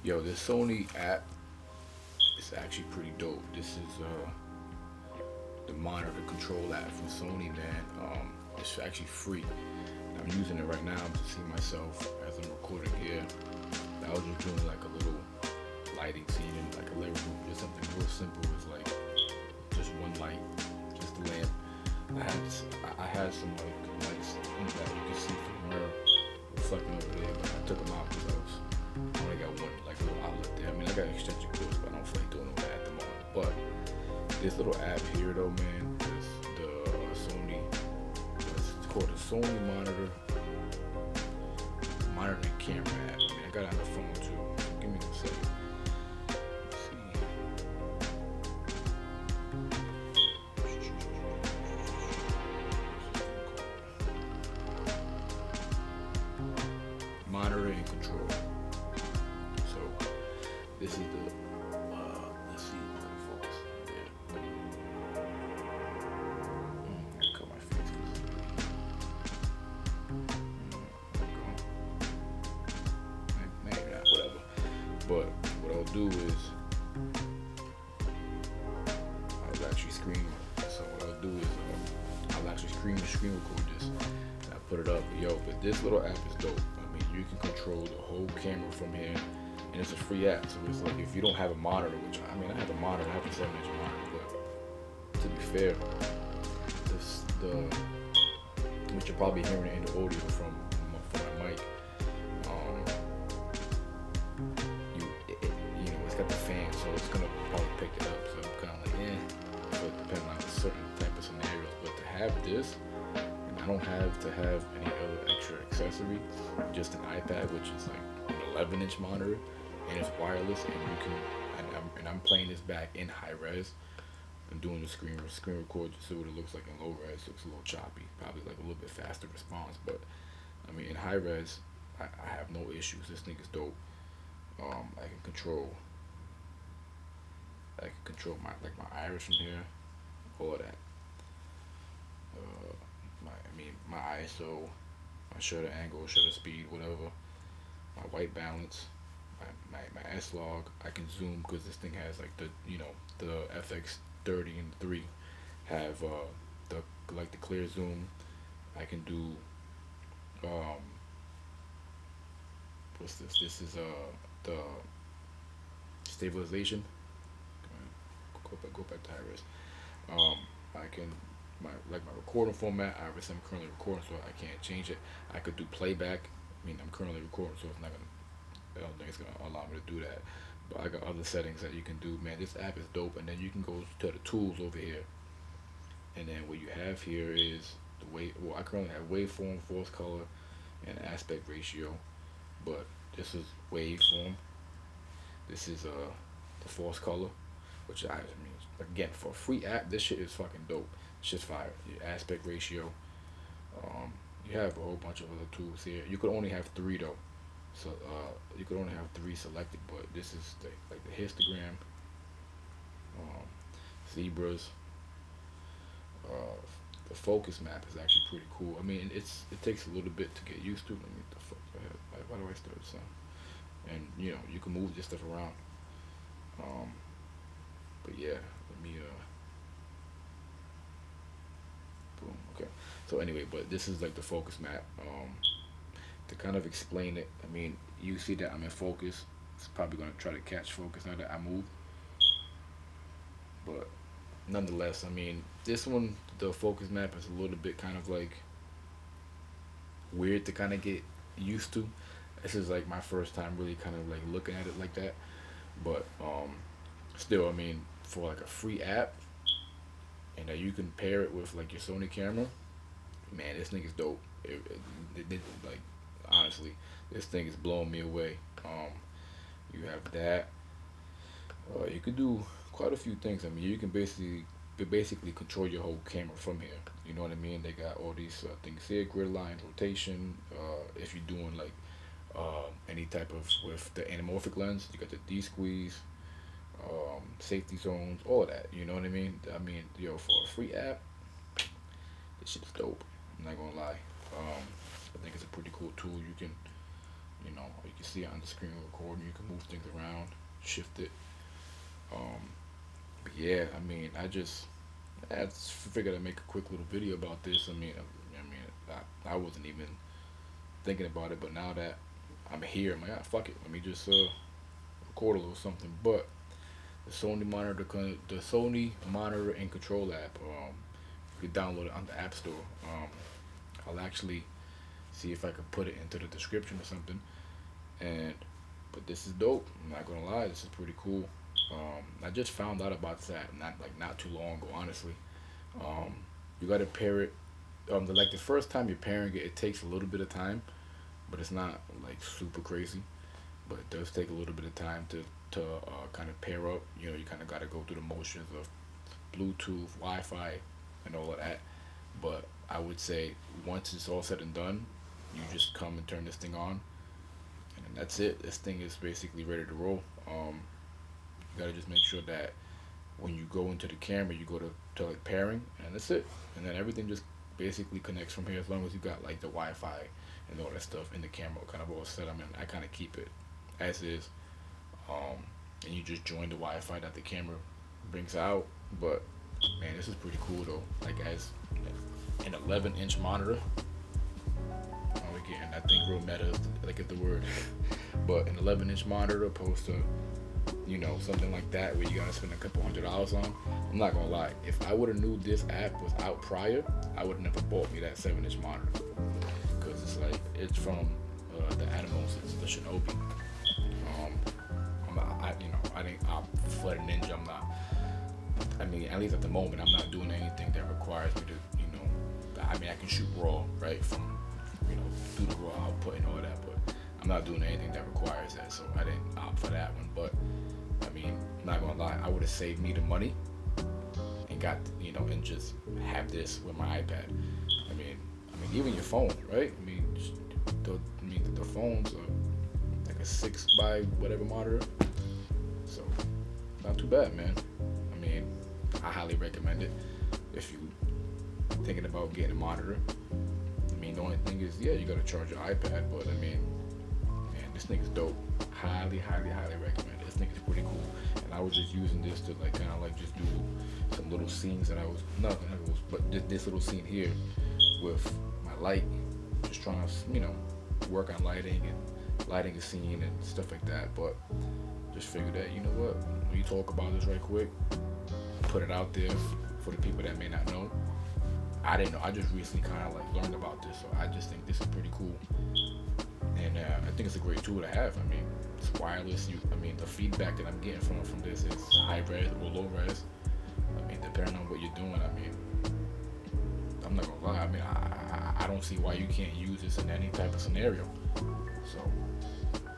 Yo, this Sony app is actually pretty dope. This is the monitor control app from Sony, man. It's actually free. I'm using it right now to see myself as I'm recording here. I was just doing like a little lighting scene in like a living room, just something real simple. It's like just one light, just a lamp. I had some like lights that you can see from where reflecting over there, but I took them out because I only got one like little outlet there. I mean, I got extension cords, but I don't feel like doing all that at the moment. But this little app here, though, man, is the Sony. It's called the Sony monitoring camera app. I mean, I got it on the phone too. So give me a second. Let's see. Monitor and control. So this is the let's see, focus. Yeah. I cut my face. Maybe not, whatever. But what I'll do is I'll actually screen. So what I'll do is I'll actually screen record this. And I put it up. Yo, but this little app is dope. I mean, you can control the whole camera from here, and it's a free app. So it's like if you don't have a monitor, which I mean, I have a monitor, I have a 7-inch monitor, but to be fair, the which you're probably hearing in the audio from my mic. You know, it's got the fan, so it's gonna probably pick it up. So I'm kind of like, So it depends on a certain type of scenarios. But to have this, and I don't have to have any other extra accessory, just an iPad, which is like an 11-inch monitor, and it's wireless, and you can, and I'm playing this back in high res. I'm doing the screen record to see what it looks like in low res. Looks a little choppy, probably like a little bit faster response, but I mean in high res, I have no issues. This thing is dope. I can control my iris from here, all of that. My ISO, my shutter angle, shutter speed, whatever. My white balance, my S log. I can zoom because this thing has like the FX30 and 3 have the like the clear zoom. I can do what's this? This is the stabilization. Go back to high res. I can my recording format. Obviously, I'm currently recording, so I can't change it. I could do playback. I mean, I'm currently recording, so it's not gonna. I don't think it's gonna allow me to do that. But I got other settings that you can do. Man, this app is dope. And then you can go to the tools over here. And then what you have here is the way. Well, I currently have waveform, force color, and aspect ratio. But this is waveform. This is the force color, which I mean again for a free app, this shit is fucking dope. It's just fire. Your aspect ratio. Um, you have a whole bunch of other tools here. You could only have three though. So you could only have three selected, but this is like the histogram, um, zebras. Uh, the focus map is actually pretty cool. I mean, it takes a little bit to get used to. Let me the fuck. Why do I start this? And you can move this stuff around. Um, but yeah, let me boom. Okay. So anyway, but this is like the focus map. To kind of explain it, I mean, you see that I'm in focus. It's probably gonna try to catch focus now that I move. But nonetheless, I mean, this one, the focus map is a little bit kind of like weird to kind of get used to. This is like my first time really kind of like looking at it like that. But still, I mean, for like a free app, and that you can pair it with like your Sony camera, man, this thing is dope. Like honestly, this thing is blowing me away. You have that. You could do quite a few things. I mean, you can basically control your whole camera from here. You know what I mean? They got all these things here: grid line, rotation. If you're doing like any type of with the anamorphic lens, you got the D squeeze, safety zones, all of that. You know what I mean? I mean, yo, for a free app, this shit's dope. I'm not gonna lie. I think it's a pretty cool tool. You can You can see it on the screen recording. You can move things around, shift it. Um, but yeah, I mean, I just figured I'd make a quick little video about this. I wasn't even thinking about it, but now that I'm here, I'm like, ah, fuck it. Let me just record a little something. But the Sony monitor and control app, you can download it on the App Store. I'll actually see if I can put it into the description or something. And but this is dope. I'm not gonna lie, this is pretty cool. I just found out about that not too long ago, honestly. Um, you gotta pair it. The first time you're pairing it, it takes a little bit of time, but it's not like super crazy. But it does take a little bit of time to kind of pair up. You kind of got to go through the motions of Bluetooth, Wi-Fi, and all of that. But I would say once it's all said and done, you just come and turn this thing on, and then that's it. This thing is basically ready to roll. You gotta just make sure that when you go into the camera, you go to like pairing, and that's it. And then everything just basically connects from here as long as you got like the Wi-Fi and all that stuff in the camera kind of all set. I kind of keep it as is, um, and you just join the Wi-Fi that the camera brings out. But man, this is pretty cool though. Like as an 11-inch monitor, we're getting that thing real meta, like at the word. But an 11-inch monitor opposed to something like that where you gotta spend a couple $100s on. I'm not gonna lie, if I would have knew this app was out prior, I would have never bought me that 7-inch monitor, because it's from the Animals, it's the Shinobi. Um, I think I'm for the Ninja. I'm not. I mean, at least at the moment, I'm not doing anything that requires me to, I can shoot raw, right, from, do the raw output and all that, but I'm not doing anything that requires that, so I didn't opt for that one. But I'm not gonna lie, I would have saved me the money and got, and just have this with my iPad. Even your phone, right? The phones are like a 6 by whatever monitor, so not too bad, man. I highly recommend it if you thinking about getting a monitor. The only thing is, yeah, you gotta charge your iPad, but man, this thing is dope. Highly, highly, highly recommend it. This thing is pretty cool, and I was just using this to just do some little scenes that I was but this little scene here with my light, just trying to work on lighting a scene and stuff like that. But just figured that what, when you talk about this right quick, put it out there for the people that may not know. I didn't know. I just recently kind of learned about this, so I just think this is pretty cool, and I think it's a great tool to have. It's wireless. The feedback that I'm getting from this is high res or low res. Depending on what you're doing. I'm not gonna lie. I don't see why you can't use this in any type of scenario. So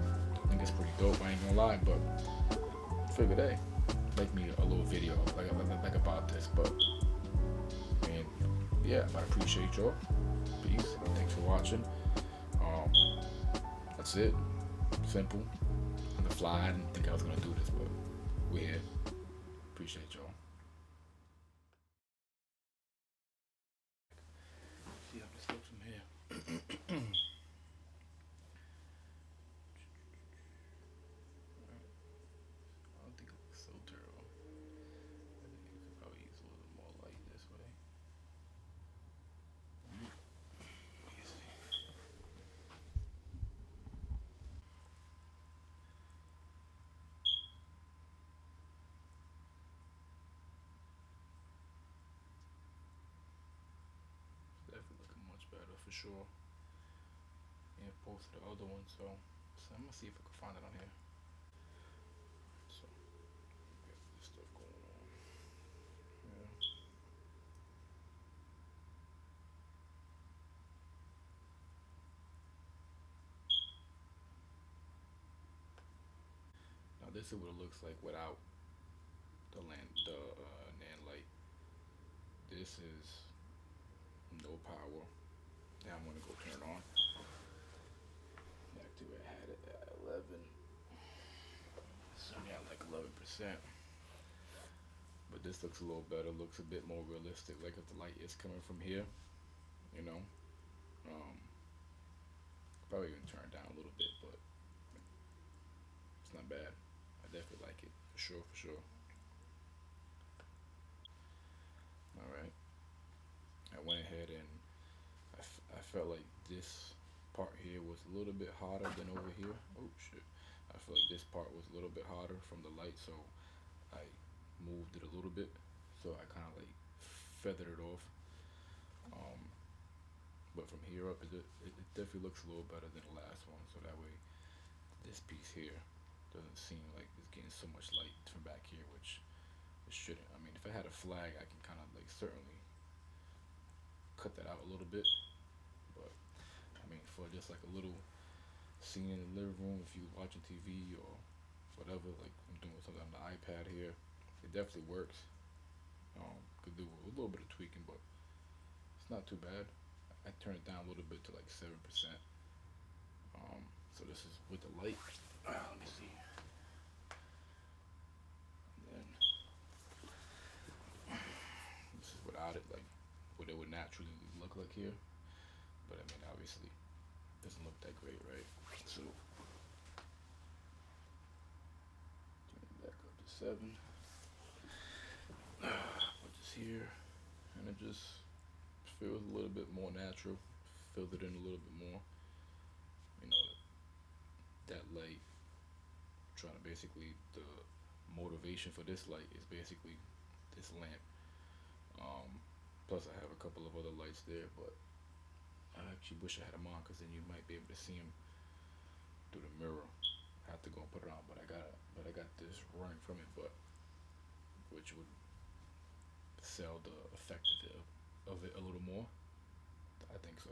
I think it's pretty dope. I ain't gonna lie, but figured, hey, make me a little video like about this. But yeah, I appreciate y'all. Peace. Thanks for watching. That's it. Simple. On the fly. I didn't think I was gonna do this, but we're here. Appreciate y'all. See how this looks from here. I don't think it looks so terrible. I think you could probably use a little more light this way. Definitely looking much better for sure. And opposed to the other one, so I'm gonna see if I can find it on here. So got this stuff going on. Yeah. Now this is what it looks like without the NAND light. This is no power. Now I'm gonna go turn it on. Back to where I had it at 11. So I'm at 11%. But this looks a little better. Looks a bit more realistic. Like if the light is coming from here, you know. Probably even turn it down a little bit, but it's not bad. I definitely like it for sure, for sure. All right. I went ahead and I felt like this part here was a little bit hotter than over here. Oh shit. I felt like this part was a little bit hotter from the light, so I moved it a little bit. So I kind of like feathered it off. Um, but from here up, it definitely looks a little better than the last one. So that way, this piece here doesn't seem like it's getting so much light from back here, which it shouldn't. I mean, if I had a flag, I can kind of like certainly cut that out a little bit. But I mean, for just like a little scene in the living room, if you're watching TV or whatever, like I'm doing something on the iPad here, it definitely works. Could do a little bit of tweaking, but it's not too bad. I turned it down a little bit to like 7%. So this is with the light. Let me see. And then this is without it, like what it would naturally look like here. But I mean, obviously, it doesn't look that great, right? So turn it back up to 7. Put this here, and it just feels a little bit more natural. Filled it in a little bit more. You know, that light, trying to basically, the motivation for this light is basically this lamp. Um, Plus I have a couple of other lights there, but I actually wish I had them on, because then you might be able to see them through the mirror. I have to go and put it on, but I got this running from it, but which would sell the effect of it a little more. I think so.